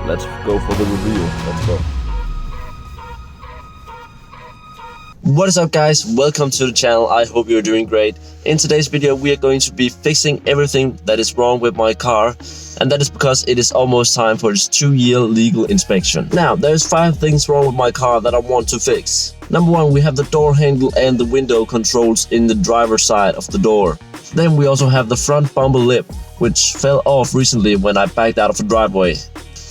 let's go for the reveal. Let's go. What is up, guys? Welcome to the channel. I hope you're doing great. In today's video we are going to be fixing everything that is wrong with my car, and that is because it is almost time for its 2-year legal inspection. Now there's 5 things wrong with my car that I want to fix. Number 1, we have the door handle and the window controls in the driver's side of the door. Then we also have the front bumper lip, which fell off recently when I backed out of a driveway.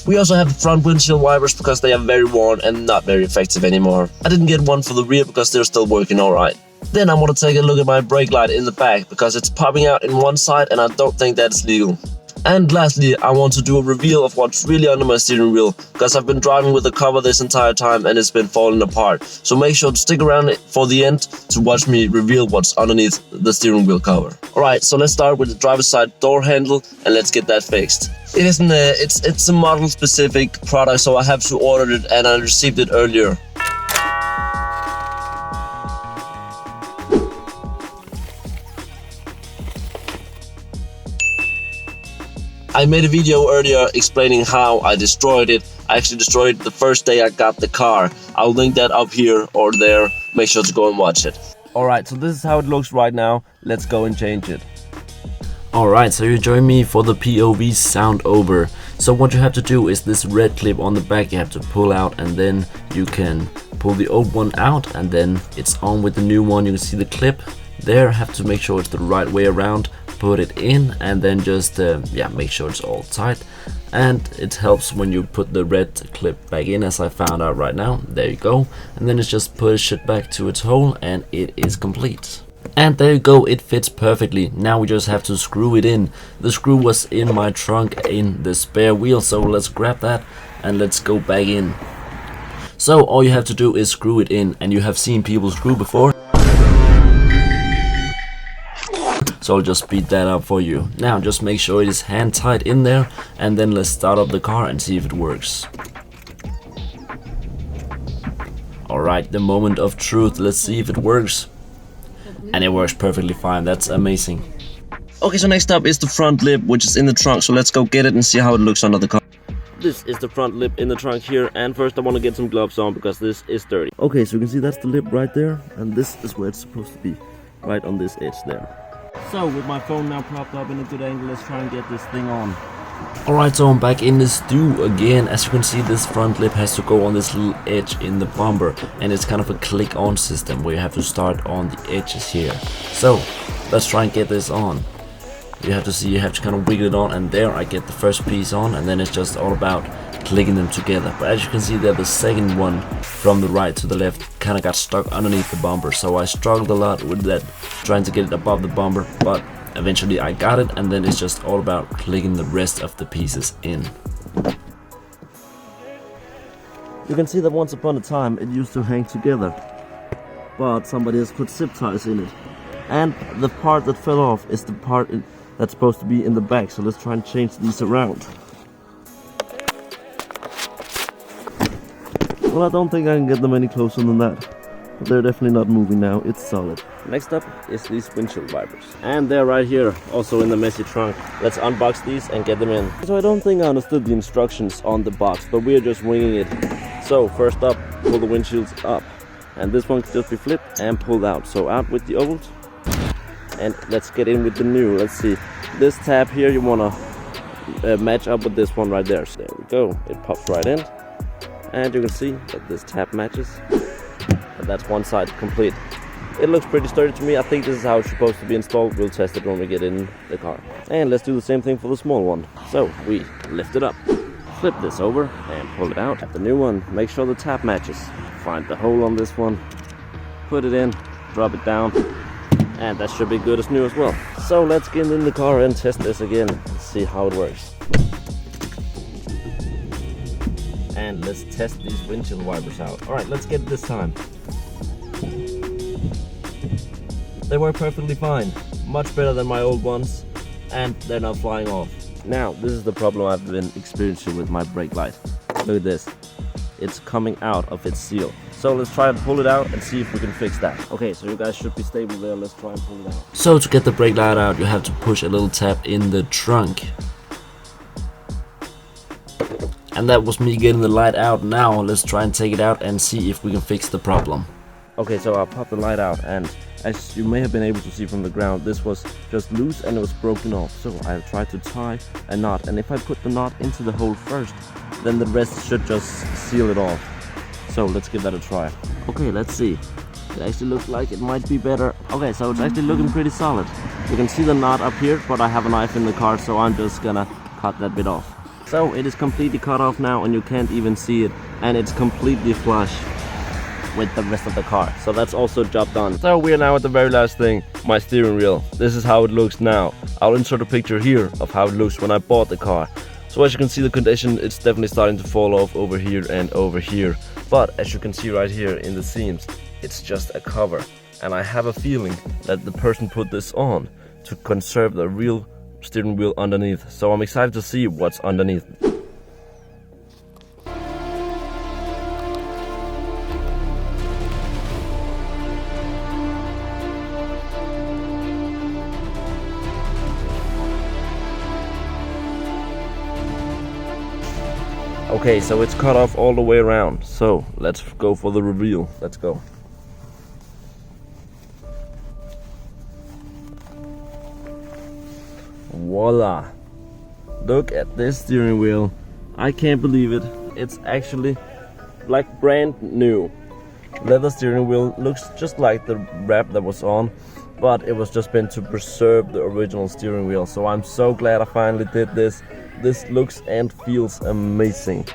We also have the front windshield wipers because they are very worn and not very effective anymore. I didn't get one for the rear because they're still working alright. Then I want to take a look at my brake light in the back because it's popping out in one side and I don't think that's legal. And lastly, I want to do a reveal of what's really under my steering wheel, because I've been driving with the cover this entire time and it's been falling apart. So make sure to stick around for the end to watch me reveal what's underneath the steering wheel cover. Alright, so let's start with the driver's side door handle and let's get that fixed. It isn't it's a model specific product, so I have to order it and I received it earlier. I made a video earlier explaining how I destroyed it. I actually destroyed it the first day I got the car. I'll link that up here or there. Make sure to go and watch it. Alright, so this is how it looks right now. Let's go and change it. Alright, so you join me for the POV sound over. So what you have to do is this red clip on the back you have to pull out, and then you can pull the old one out and then it's on with the new one. You can see the clip there. Have to make sure it's the right way around. Put it in and then just make sure it's all tight, and it helps when you put the red clip back in, as I found out right now. There you go, and then it's just push it back to its hole and it is complete. And there you go, it fits perfectly. Now we just have to screw it in. The screw was in my trunk in the spare wheel, so let's grab that and let's go back in. So all you have to do is screw it in, and you have seen people screw before, so I'll just speed that up for you. Now just make sure it is hand tight in there, and then let's start up the car and see if it works. Alright, the moment of truth. Let's see if it works. And it works perfectly fine. That's amazing. Okay, so next up is the front lip, which is in the trunk, so let's go get it and see how it looks under the car. This is the front lip in the trunk here, and first I want to get some gloves on because this is dirty. Okay, so you can see that's the lip right there, and this is where it's supposed to be, right on this edge there. So with my phone now propped up in a good angle, let's try and get this thing on. Alright, so I'm back in the stew again. As you can see, this front lip has to go on this little edge in the bumper, and it's kind of a click on system where you have to start on the edges here. So let's try and get this on. You have to kind of wiggle it on, and there I get the first piece on, and then it's just all about clicking them together. But as you can see there, the second one from the right to the left kind of got stuck underneath the bumper, so I struggled a lot with that, trying to get it above the bumper, but eventually I got it, and then it's just all about clicking the rest of the pieces in. You can see that once upon a time it used to hang together, but somebody has put zip ties in it, and the part that fell off is the part that's supposed to be in the back, so let's try and change these around. Well, I don't think I can get them any closer than that, but they're definitely not moving now. It's solid. Next up is these windshield wipers, and they're right here, also in the messy trunk. Let's unbox these and get them in. So I don't think I understood the instructions on the box, but we are just winging it. So first up, pull the windshields up, and this one can just be flipped and pulled out. So out with the old, and let's get in with the new. Let's see, this tab here you want to match up with this one right there. So there we go, it pops right in. And you can see that this tab matches, and that's one side complete. It looks pretty sturdy to me. I think this is how it's supposed to be installed. We'll test it when we get in the car. And let's do the same thing for the small one. So we lift it up, flip this over and pull it out. At the new one, make sure the tab matches. Find the hole on this one, put it in, drop it down, and that should be good as new as well. So let's get in the car and test this again and see how it works. And let's test these windshield wipers out. Alright, let's get it this time. They work perfectly fine, much better than my old ones, and they're not flying off. Now, this is the problem I've been experiencing with my brake light. Look at this, it's coming out of its seal. So let's try and pull it out and see if we can fix that. Okay, so you guys should be stable there. Let's try and pull it out. So to get the brake light out, you have to push a little tab in the trunk. And that was me getting the light out. Now let's try and take it out and see if we can fix the problem. Okay, so I popped the light out, and as you may have been able to see from the ground, this was just loose and it was broken off. So I tried to tie a knot, and if I put the knot into the hole first, then the rest should just seal it off. So let's give that a try. Okay, let's see. It actually looks like it might be better. Okay, so it's actually looking pretty solid. You can see the knot up here, but I have a knife in the car, so I'm just gonna cut that bit off. So it is completely cut off now, and you can't even see it, and it's completely flush with the rest of the car. So that's also job done. So we are now at the very last thing, my steering wheel. This is how it looks now. I'll insert a picture here of how it looks when I bought the car. So as you can see, the condition, it's definitely starting to fall off over here and over here. But as you can see right here in the seams, it's just a cover. And I have a feeling that the person put this on to conserve the real steering wheel underneath. So I'm excited to see what's underneath. Okay, so it's cut off all the way around. So let's go for the reveal. Let's go. Voila! Look at this steering wheel. I can't believe it. It's actually like brand new. Leather steering wheel, looks just like the wrap that was on, but it was just meant to preserve the original steering wheel. So I'm so glad I finally did this. This looks and feels amazing.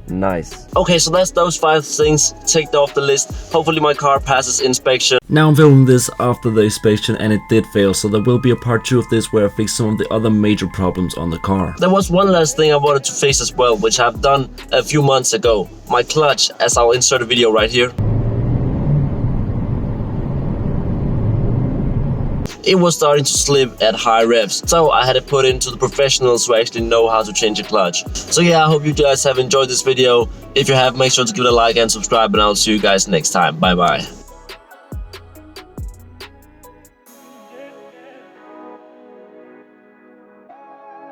Nice. Okay, so that's those 5 things ticked off the list. Hopefully my car passes inspection. Now I'm filming this after the inspection, and it did fail, so there will be a part 2 of this where I fix some of the other major problems on the car. There was one last thing I wanted to fix as well, which I've done a few months ago. My clutch, as I'll insert a video right here. It was starting to slip at high revs, so I had it put into the professionals who actually know how to change a clutch. So yeah, I hope you guys have enjoyed this video. If you have, make sure to give it a like and subscribe, and I'll see you guys next time. Bye bye.